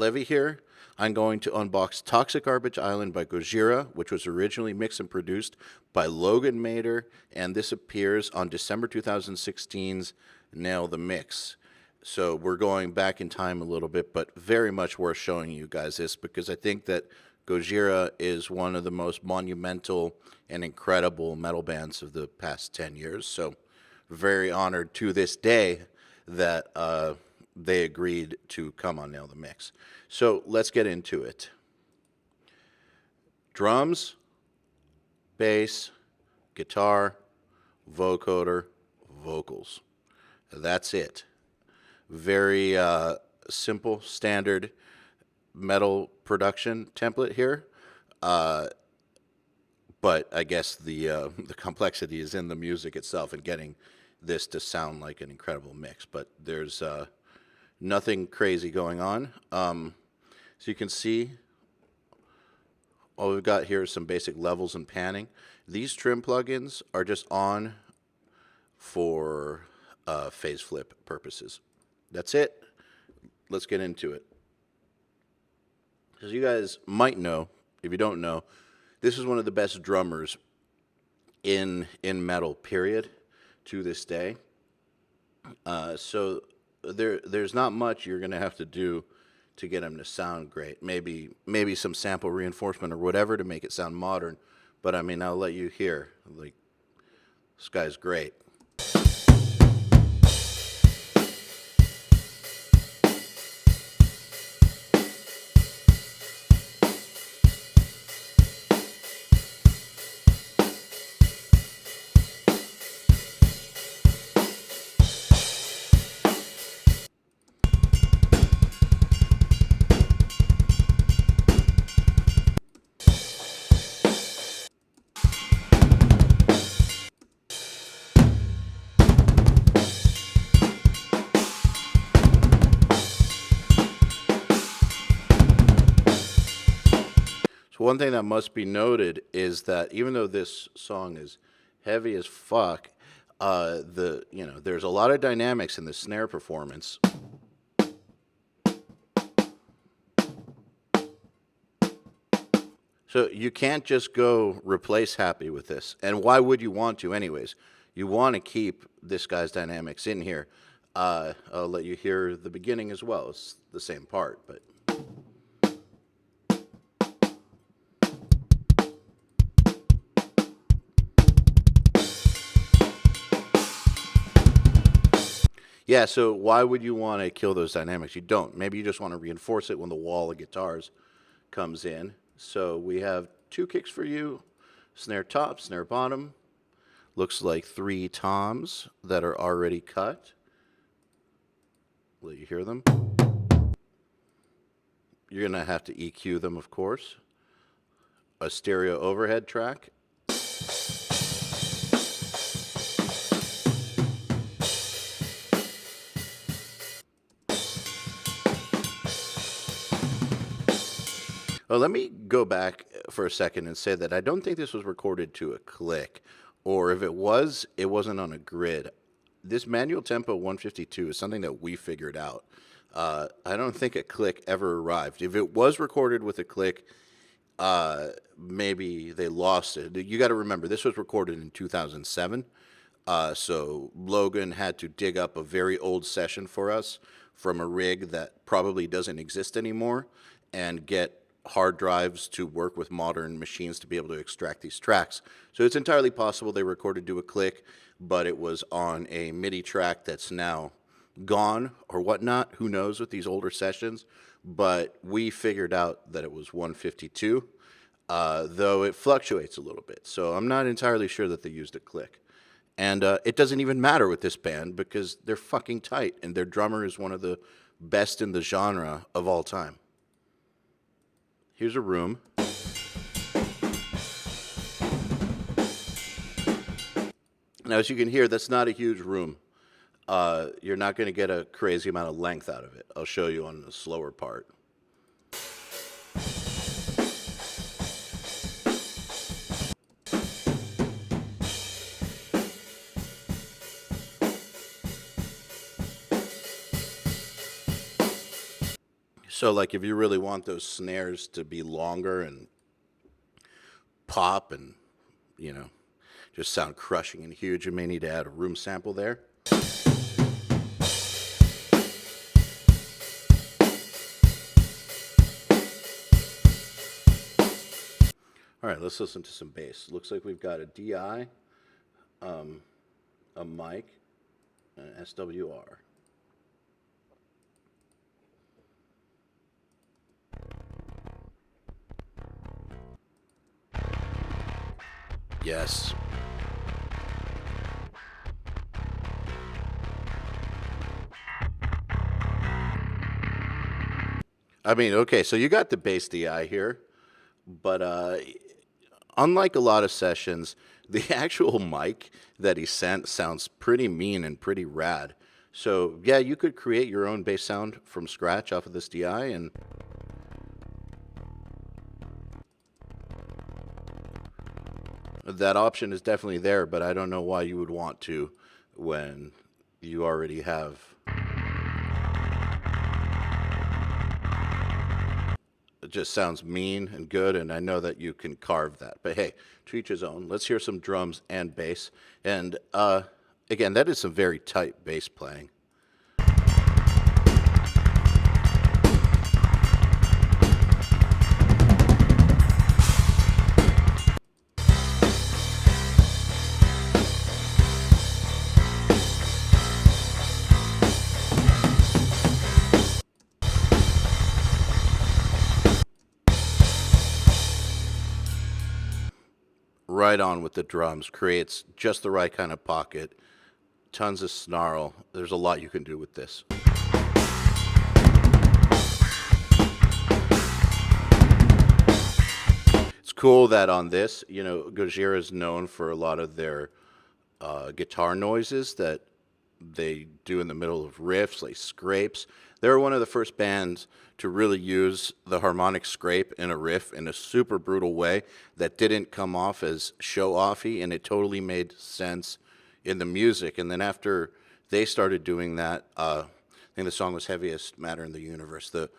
Levi here. I'm going to unbox Toxic Garbage Island by Gojira, which was originally mixed and produced by Logan Mader, and this appears on December 2016's Nail the Mix. So we're going back in time a little bit, but very much worth showing you guys this because I think that Gojira is one of the most monumental and incredible metal bands of the past 10 years. So very honored to this day that they agreed to come on Nail the Mix. So let's get into it. Drums, bass, guitar, vocoder, vocals. That's it. Very simple, standard metal production template here. But I guess the complexity is in the music itself and getting this to sound like an incredible mix. But there's nothing crazy going on. So you can see all we've got here is some basic levels and panning. These trim plugins are just on for phase flip purposes. That's it. Let's get into it. As you guys might know, if you don't know, this is one of the best drummers in metal, period, to this day. So there's not much you're going to have to do to get him to sound great. Maybe some sample reinforcement or whatever to make it sound modern. But I mean, I'll let you hear. Like, this guy's great. So one thing that must be noted is that even though this song is heavy as fuck, there's a lot of dynamics in the snare performance. So you can't just go replace Happy with this. And why would you want to anyways? You want to keep this guy's dynamics in here. I'll let you hear the beginning as well. It's the same part, but... Yeah, so why would you want to kill those dynamics? You don't. Maybe you just want to reinforce it when the wall of guitars comes in. So we have two kicks for you, snare top, snare bottom. Looks like 3 toms that are already cut. Let you hear them. You're going to have to EQ them, of course. A stereo overhead track. Well, let me go back for a second and say that I don't think this was recorded to a click, or if it was, it wasn't on a grid. This manual tempo 152 is something that we figured out. I don't think a click ever arrived. If it was recorded with a click, maybe they lost it. You got to remember, this was recorded in 2007, so Logan had to dig up a very old session for us from a rig that probably doesn't exist anymore and get hard drives to work with modern machines to be able to extract these tracks. So it's entirely possible they recorded to a click, but it was on a MIDI track that's now gone or whatnot. Who knows with these older sessions? But we figured out that it was 152, though it fluctuates a little bit. So I'm not entirely sure that they used a click. And it doesn't even matter with this band because they're fucking tight, and their drummer is one of the best in the genre of all time. Here's a room. Now, as you can hear, that's not a huge room. You're not going to get a crazy amount of length out of it. I'll show you on the slower part. So, like, if you really want those snares to be longer and pop and, you know, just sound crushing and huge, you may need to add a room sample there. All right, let's listen to some bass. Looks like we've got a DI, a mic, and an SWR. Yes. I mean, okay, so you got the bass DI here, but unlike a lot of sessions, the actual mic that he sent sounds pretty mean and pretty rad. So, yeah, you could create your own bass sound from scratch off of this DI, and that option is definitely there, but I don't know why you would want to when you already have. It just sounds mean and good, and I know that you can carve that. But hey, to each his own. Let's hear some drums and bass. And again, that is some very tight bass playing. Right on with the drums, creates just the right kind of pocket, tons of snarl. There's a lot you can do with this. It's cool that on this, you know, Gojira is known for a lot of their guitar noises that they do in the middle of riffs, like scrapes. They're one of the first bands to really use the harmonic scrape in a riff in a super brutal way that didn't come off as show-offy, and it totally made sense in the music. And then after they started doing that, I think the song was Heaviest Matter in the Universe, the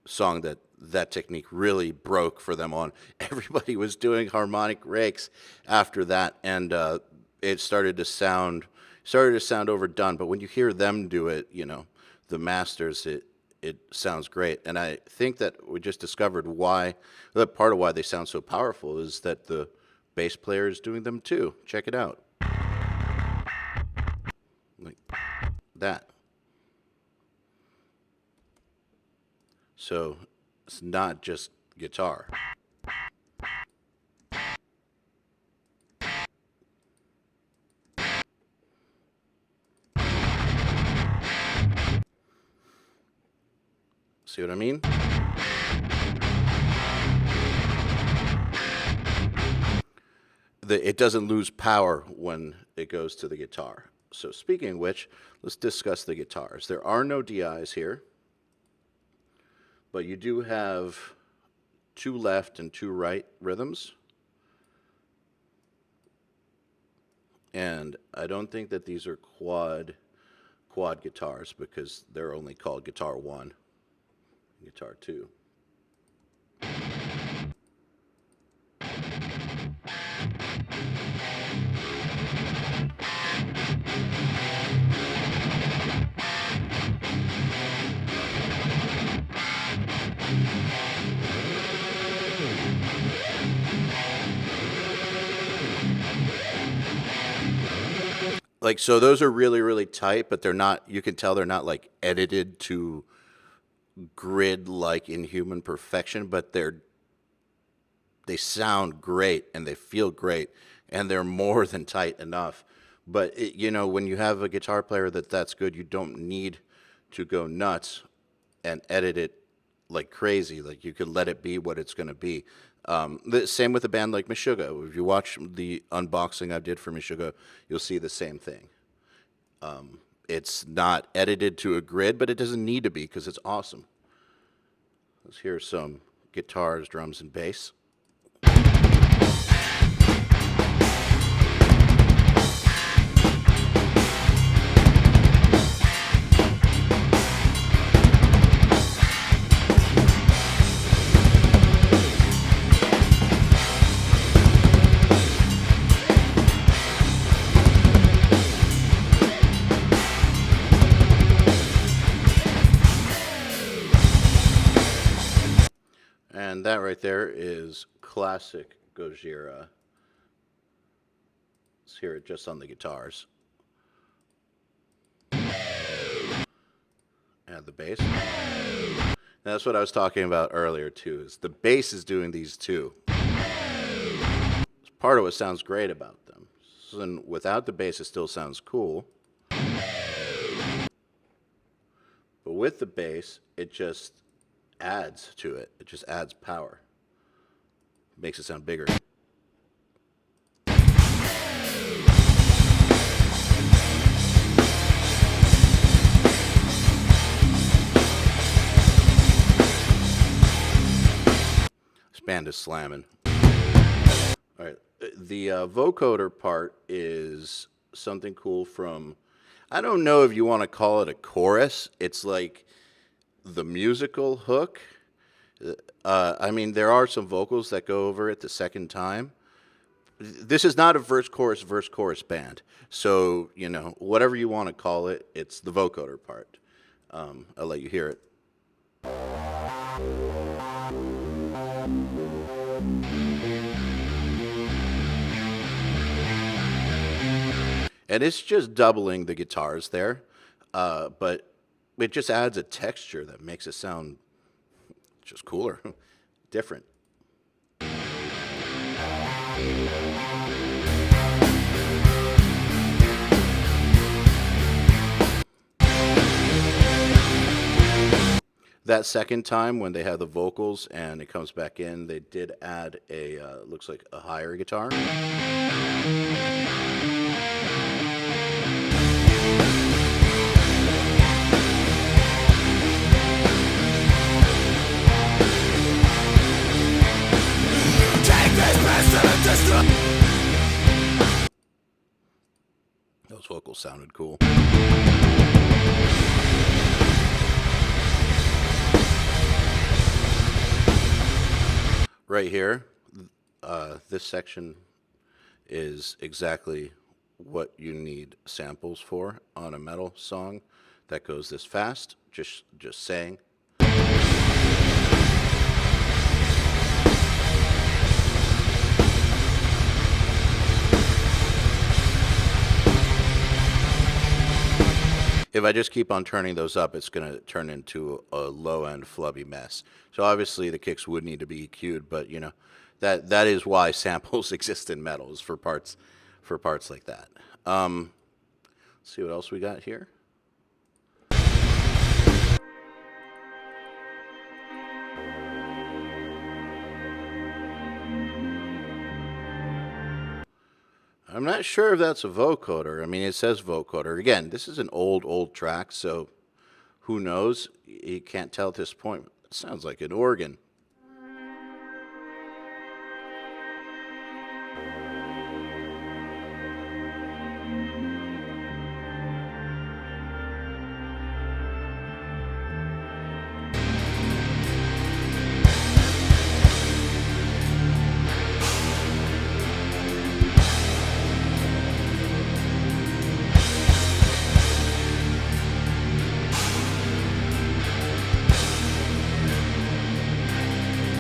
song that technique really broke for them on. Everybody was doing harmonic rakes after that, and it started to sound overdone. But when you hear them do it, you know, the masters, it sounds great. And I think that we just discovered that part of why they sound so powerful is that the bass player is doing them too. Check it out. Like that. So it's not just guitar. See what I mean? It doesn't lose power when it goes to the guitar. So speaking of which, let's discuss the guitars. There are no DIs here, but you do have 2 left and 2 right rhythms. And I don't think that these are quad guitars because they're only called Guitar 1. Guitar 2. Like, so those are really, really tight, but they're not, you can tell they're not like edited to grid like Inhuman perfection, but they sound great and they feel great and they're more than tight enough. But you know, when you have a guitar player that's good, you don't need to go nuts and edit it like crazy. Like, you can let it be what it's going to be. The same with a band like Meshuggah. If you watch the unboxing I did for Meshuggah, you'll see the same thing. It's not edited to a grid, but it doesn't need to be because it's awesome. Let's hear some guitars, drums, and bass. And that right there is classic Gojira. Let's hear it just on the guitars. And the bass. And that's what I was talking about earlier too, is the bass is doing these too. It's part of what sounds great about them. And without the bass, it still sounds cool. But with the bass, it just adds to it. It just adds power. Makes it sound bigger. This band is slamming. All right, the vocoder part is something cool from, I don't know if you want to call it a chorus. It's like the musical hook. I mean, there are some vocals that go over it the second time. This is not a verse, chorus band. So, you know, whatever you want to call it, it's the vocoder part. I'll let you hear it. And it's just doubling the guitars there, but it just adds a texture that makes it sound just cooler, different. That second time when they have the vocals and it comes back in, they did add a, looks like a higher guitar. Those vocals sounded cool. Right here, this section is exactly what you need samples for on a metal song that goes this fast. Just saying. If I just keep on turning those up, it's going to turn into a low-end flubby mess. So obviously the kicks would need to be EQ'd, but you know, that is why samples exist in metals for parts like that. Let's see what else we got here. I'm not sure if that's a vocoder. I mean, it says vocoder. Again, this is an old track, so who knows? You can't tell at this point. It sounds like an organ.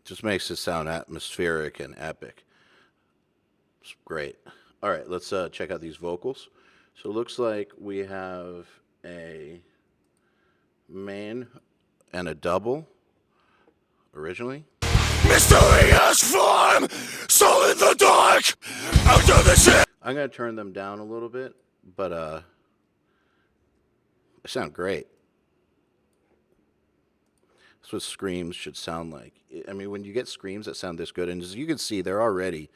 Just makes it sound atmospheric and epic. It's great. All right, let's check out these vocals. So it looks like we have a main and a double originally. Mysterious form, soul in the dark, out of the ship. I'm gonna turn them down a little bit, but they sound great. That's what screams should sound like. I mean, when you get screams that sound this good, and as you can see, they're already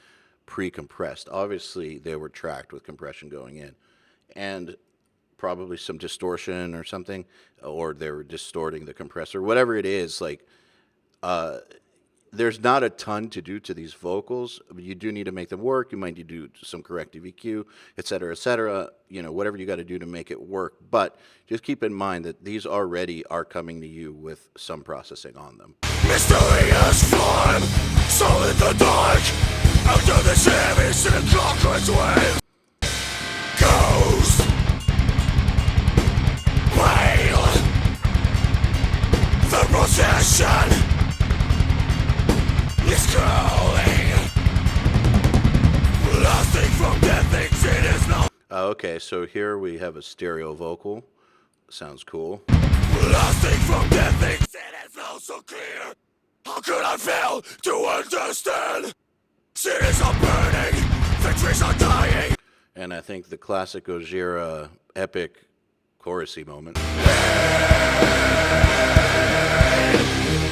pre-compressed. Obviously, they were tracked with compression going in, and probably some distortion or something, or they were distorting the compressor. Whatever it is, like, there's not a ton to do to these vocals. You do need to make them work. You might need to do some corrective EQ, et cetera, you know, whatever you got to do to make it work. But just keep in mind that these already are coming to you with some processing on them. Mysterious form, soul in the dark, out of the service in a clockwork wave. Ghost, wail, the procession. Okay, so here we have a stereo vocal. Sounds cool. Blasting from the things that it flows so clear. How could I fail to understand? Cities are burning, victories are dying. And I think the classic Gojira epic chorusy moment.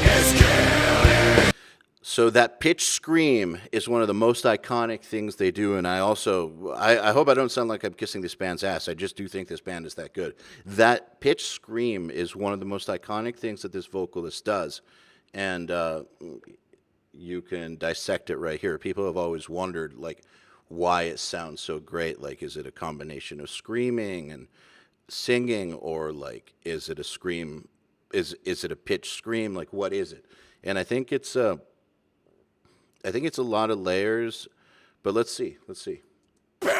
It's killing. So that pitch scream is one of the most iconic things they do, and I hope I don't sound like I'm kissing this band's ass. I just do think this band is that good. That pitch scream is one of the most iconic things that this vocalist does, and you can dissect it right here. People have always wondered, like, why it sounds so great. Like, is it a combination of screaming and singing, or like, is it a scream? Is it a pitch scream? Like, what is it? And I think it's a lot of layers, but let's see. Pain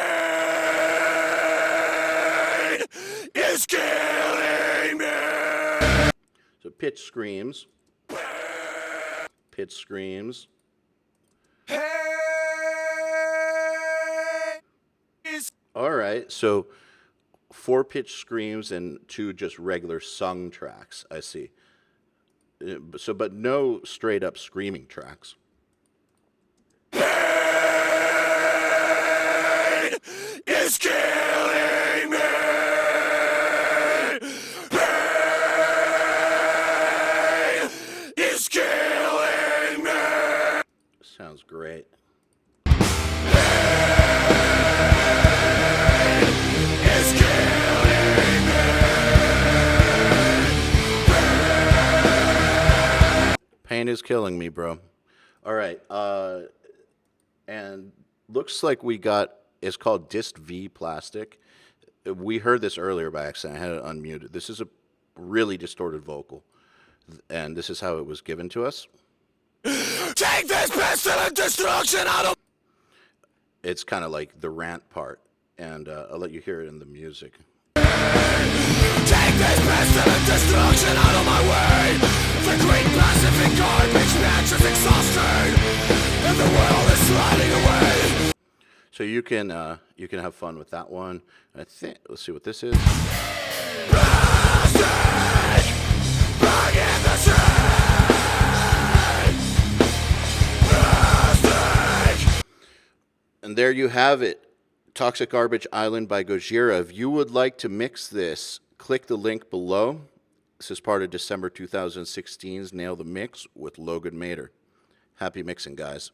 is killing me. So pitch screams. Pain is All right, so 4 pitch screams and 2 just regular sung tracks, I see. So, but no straight up screaming tracks. pain is killing me. Pain is killing me. Sounds great. Is killing me. Pain is killing me, bro. All right, and looks like we got, it's called Dist V plastic. We heard this earlier by accident. I had it unmuted. This is a really distorted vocal, and this is how it was given to us. Take this pestilent destruction out of. It's kind of like the rant part, and I'll let you hear it in the music. Take this pestilent destruction out of my way. The great pacific garbage match is exhausted, and the world is sliding away. So you can have fun with that one. I think, let's see what this is. Plastic, bring in the shade. Plastic. And there you have it. Toxic Garbage Island by Gojira. If you would like to mix this, click the link below. This is part of December 2016's Nail the Mix with Logan Mader. Happy mixing, guys.